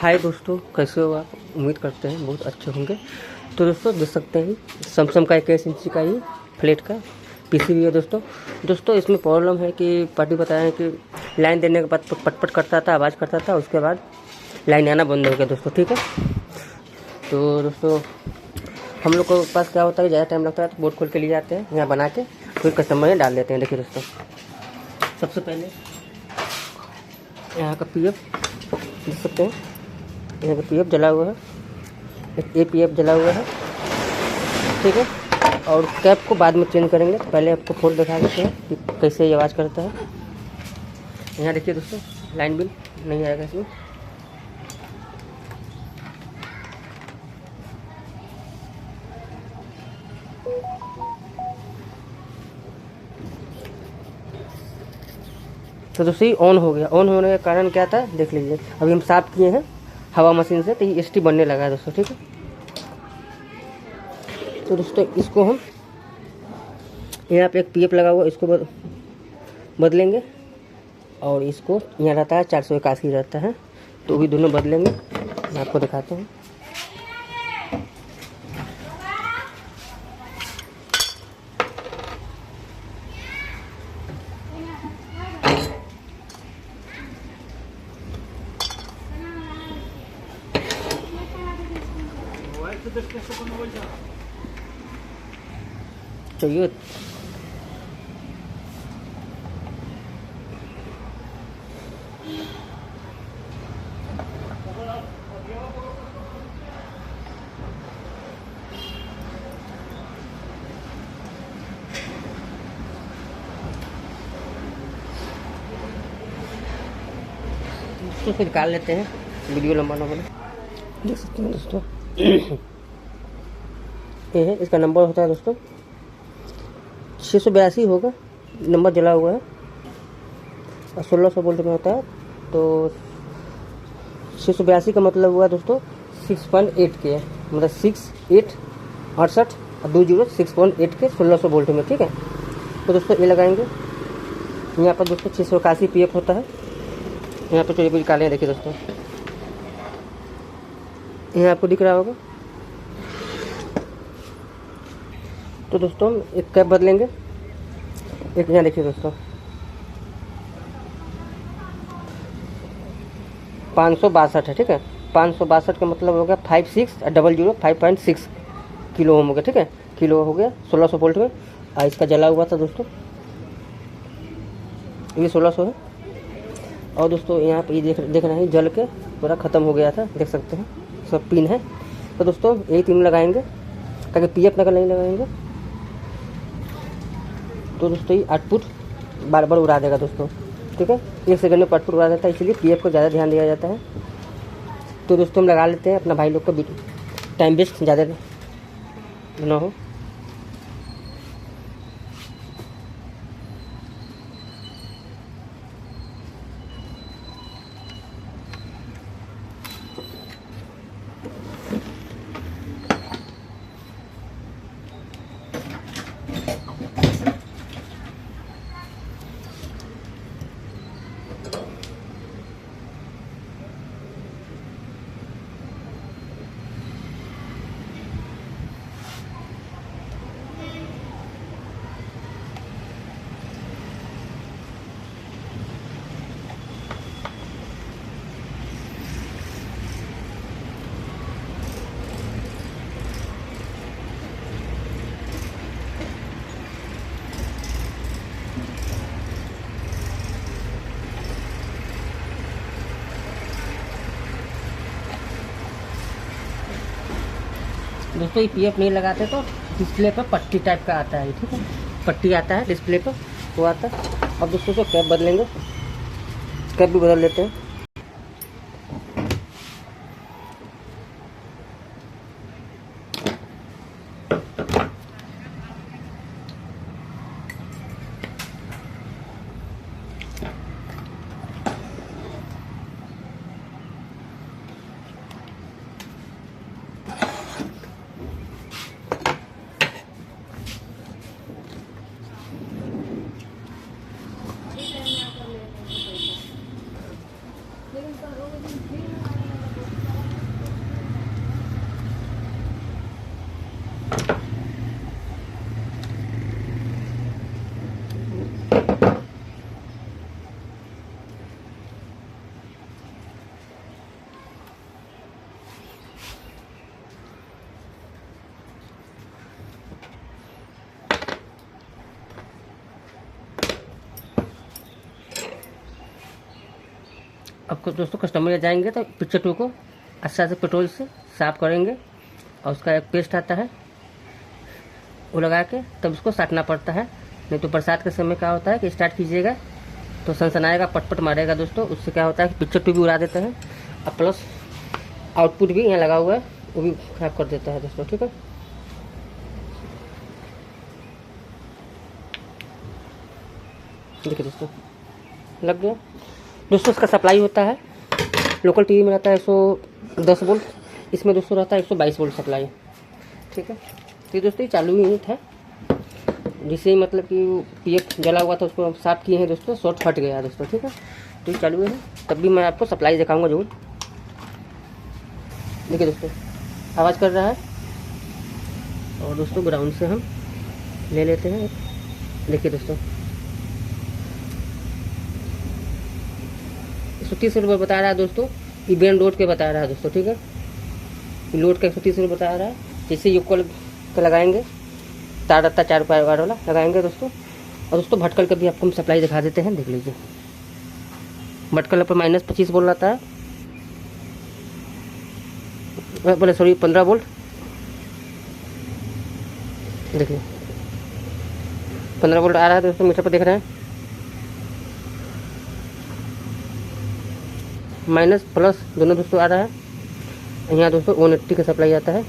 हाय दोस्तों, कैसे हो आप? उम्मीद करते हैं बहुत अच्छे होंगे। तो दोस्तों देख सकते हैं सैमसंग का 21 इंची का ही फ्लैट का पीसीबी है। दोस्तों इसमें प्रॉब्लम है कि पार्टी बताया है कि लाइन देने के बाद पटपट करता था, आवाज़ करता था, उसके बाद लाइन आना बंद हो गया दोस्तों। ठीक है, तो दोस्तों हम लोग के पास क्या होता है, ज़्यादा टाइम लगता है तो बोर्ड खोल के ले जाते हैं, यहाँ बना के फिर कस्टमर में डाल देते हैं। देखिए दोस्तों, सबसे पहले यहाँ का पीएफ देख सकते हैं, यहाँ का पीएफ जला हुआ है, एक एपीएफ जला हुआ है। ठीक है, और कैप को बाद में चेंज करेंगे, तो पहले आपको फोल्ड दिखा देते हैं कि कैसे ये आवाज़ करता है। यहाँ देखिए दोस्तों, लाइन बिल नहीं आएगा इसमें। तो दोस्तों ये ऑन हो गया। ऑन होने का कारण क्या था देख लीजिए। अभी हम साफ़ किए हैं हवा मशीन से, तो ये एसटी बनने लगा है दोस्तों। ठीक है, तो दोस्तों इसको हम यहाँ पे एक पीएफ लगा हुआ, इसको बदलेंगे, और इसको यहाँ रहता है 481 रहता है, तो भी दोनों बदलेंगे। मैं आपको दिखाता हूँ। चाहिए तो फिर निकाल लेते हैं, वीडियो लंबा ना बने। देख सकते हैं दोस्तों, ये है इसका नंबर होता है दोस्तों 682 होगा, नंबर जला हुआ है, और 1600 वोल्ट में होता है। तो 682 का मतलब हुआ दोस्तों 6.8 के है, मतलब 68 और 20 6.8 के 1600 वोल्ट में। ठीक है, तो दोस्तों ये लगाएंगे। यहाँ पर दोस्तों 681 पीएफ होता है। यहाँ पर चलिए निकालें, देखिए दोस्तों, यहाँ आपको दिख रहा होगा। तो दोस्तों एक कैप बदलेंगे, एक यहाँ देखिए दोस्तों 562 है। ठीक है, 562 का मतलब हो गया 5600 5.6 किलो ओम हो गया। ठीक है, किलो हो गया 1600 वोल्ट में। और इसका जला हुआ था दोस्तों, ये 1600 है। और दोस्तों यहाँ पे ये देख रहे हैं, जल के पूरा ख़त्म हो गया था, देख सकते हैं सब पिन है। तो दोस्तों यही तीन लगाएंगे, ताकि पीएफ नकल नहीं लगाएंगे तो दोस्तों ये आउटपुट बार बार उड़ा देगा दोस्तों। ठीक है, 1 सेकंड में आउटपुट उड़ा देता है, इसलिए पीएफ को ज़्यादा ध्यान दिया जाता है। तो दोस्तों हम लगा लेते हैं, अपना भाई लोग का टाइम वेस्ट ज़्यादा ना हो। दोस्तों ये पीएफ नहीं लगाते तो डिस्प्ले पर पट्टी टाइप का आता है। ठीक है, पट्टी आता है डिस्प्ले पर, वो आता है। अब दोस्तों को कैप बदलेंगे, कैप भी बदल लेते हैं। अब दोस्तों कस्टमर जाएंगे तो पिक्चर 2 को अच्छा से पेट्रोल से साफ करेंगे और उसका एक पेस्ट आता है वो लगा के तब उसको साटना पड़ता है। नहीं तो बरसात के समय क्या होता है कि स्टार्ट कीजिएगा तो सनसनाएगा, पटपट मारेगा दोस्तों। उससे क्या होता है कि पिक्चर 2 भी उड़ा देता है और प्लस आउटपुट भी यहाँ लगा हुआ है वो भी खराब कर देता है दोस्तों। ठीक है, देखिए दोस्तों लग गया। दोस्तों इसका सप्लाई होता है, लोकल टीवी में रहता है 110 वोल्ट, इसमें दोस्तों रहता है 122 वोल्ट सप्लाई। ठीक है, तो दोस्तों ये चालू यूनिट है, जिससे मतलब कि पीएफ जला हुआ था उसको हम साफ़ किए हैं दोस्तों, शॉर्ट हट गया है दोस्तों। ठीक है, तो ये चालू है, तब भी मैं आपको सप्लाई दिखाऊंगा जरूर। देखिए दोस्तों आवाज़ कर रहा है। और दोस्तों ग्राउंड से हम ले लेते हैं। देखिए दोस्तों 130 रुपये बता रहा है दोस्तों, ये बेन लोड के बता रहा है दोस्तों। ठीक है, लोड का 130 रुपये बता रहा है। जैसे यूकोल का लगाएंगे, तार रहता 4 रुपये वाला लगाएंगे दोस्तों। और दोस्तों भटकल का भी आपको हम सप्लाई दिखा देते हैं, देख लीजिए। भटकल पर -25 वोल्ट आता है, बोले सॉरी 15 वोल्ट। देखिए 15 वोल्ट आ रहा है दोस्तों, मीटर पर देख रहे हैं। माइनस प्लस दोनों दोस्तों आ रहा है। यहाँ दोस्तों 180 का सप्लाई आता है।